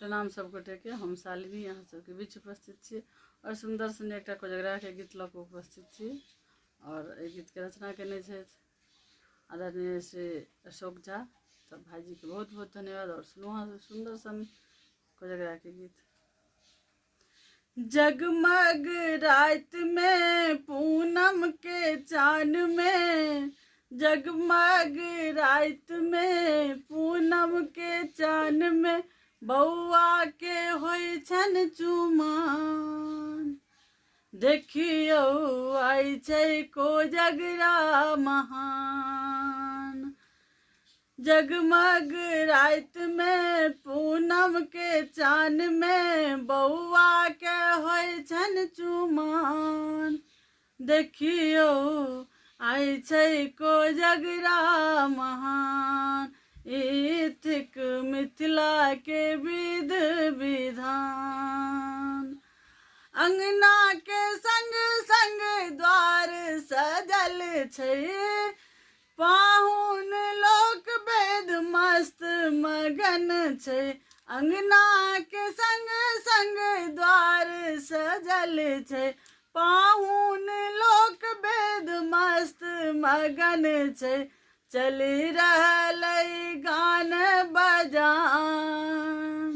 प्रणाम सब गोटे के। हम शालिनी यहाँ सबके बीच उपस्थित छी और सुंदर सन एक कोजगरा के गीत लऽ कऽ उपस्थित छी। और एहि गीत के रचना केने छथि आदरणीय श्री अशोक झा। तो भाईजी के बहुत बहुत धन्यवाद। और सुनो हाँ सुंदर सन कोजगरा के गीत। जगमग रात में पूनम के चान में, जगमग रात में पूनम के चान में, बौआ के होय छन चुमान। देखियो आई छै कोजगरा महान। जगमग रात में पूनम के चान में, बौआ के होय छन चुमान। देखियो आई छै कोजगरा महान। इथिक मिथिला के विध विधान। अंगना के संग संग द्वार सजल छै, पाहुन लोक वेद मस्त मगन छै। अंगना के संग संग द्वार सजल छै, पाहुन लोक वेद मस्त मगन छै। चली रहलै गान बजान।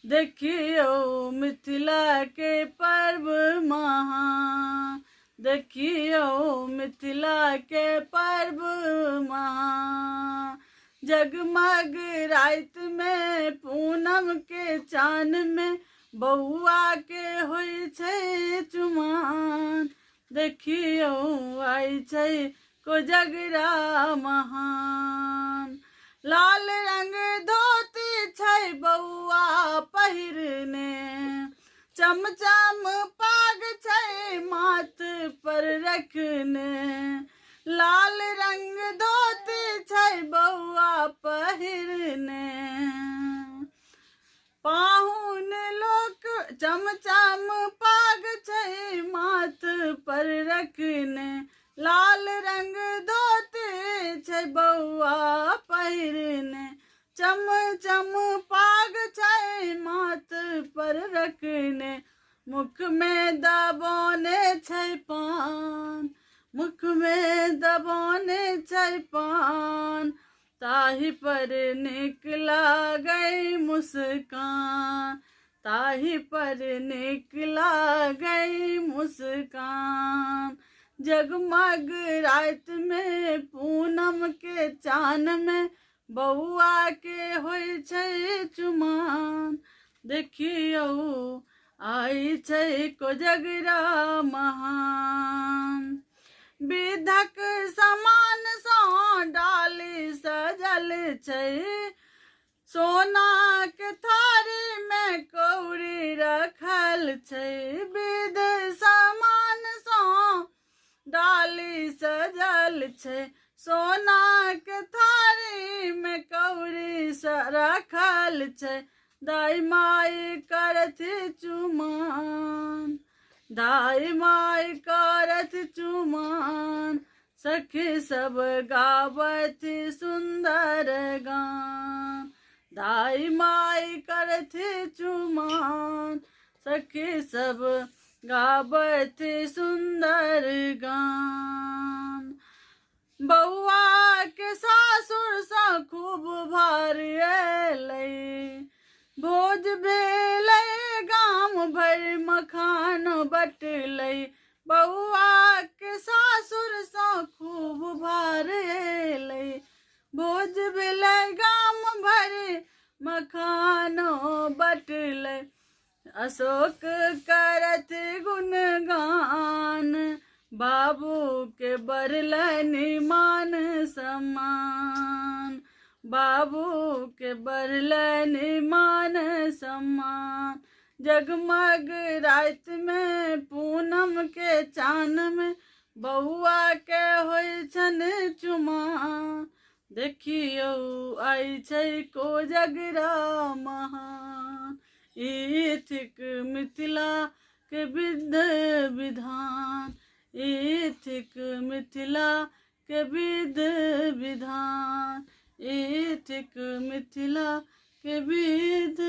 देखियो मिथिला के पर्व महान। देखियो मिथिला के पर्व महान। जगमग रात में पूनम के चान में, बौआ के होय छै चुमान। देखियो आई छै कोजगरा महान। लाल रंग धोती छै बौआ पहिरने, चमचम पाग छै माथ पर रखने। लाल रंग धोती छै बौआ पहिरने, पाहुन लोक चमचम पाग छै माथ पर रखने। लाल रंग धोती छै बौआ पहिरने, चमचम पाग छै माथ पर रखने। मुख में दबोने छै पान, मुख में दबोने छै पान। ताहि पर नीक लागै मुस्कान, ताहि पर नीक लागै मुस्कान। जगमग रात में पूनम के चान में, बौआ के होय छै चुमान। देखियो आई छै कोजगरा महान। विधक समान सा डाली सजल छै, सोना के थारी में कौड़ी रखल छै। विध समान सा डाली सजल छै, सोना के थारी में कौड़ी रखल छै। दाई माई करथ चुमान, दाई माई करथ चुमान। सखी सब गावत सुंदर गान, दाई माई करथ चुमान। सखी सब गावत सुंदर गान। बौआ के सासुर सा खूब भार अयलै, भोज भेलै गाम भरि मखान बटलै। बौआ के सासुर सा खूब भार अयलै, भोज भेलै गाम भरि मखान बटलै। अशोक करत गुणगान, बाबू के बढ़लनि मान सम्मान। बाबू के बढ़लनि मान सम्मान। जगमग रात में पूनम के चान में, बौआ के होय छन चुमान। देखियो आई छै कोजगरा महान। इथिक मिथिला के विध विधान, इथिक मिथिला के विध विधान। इथिक मिथिला के विध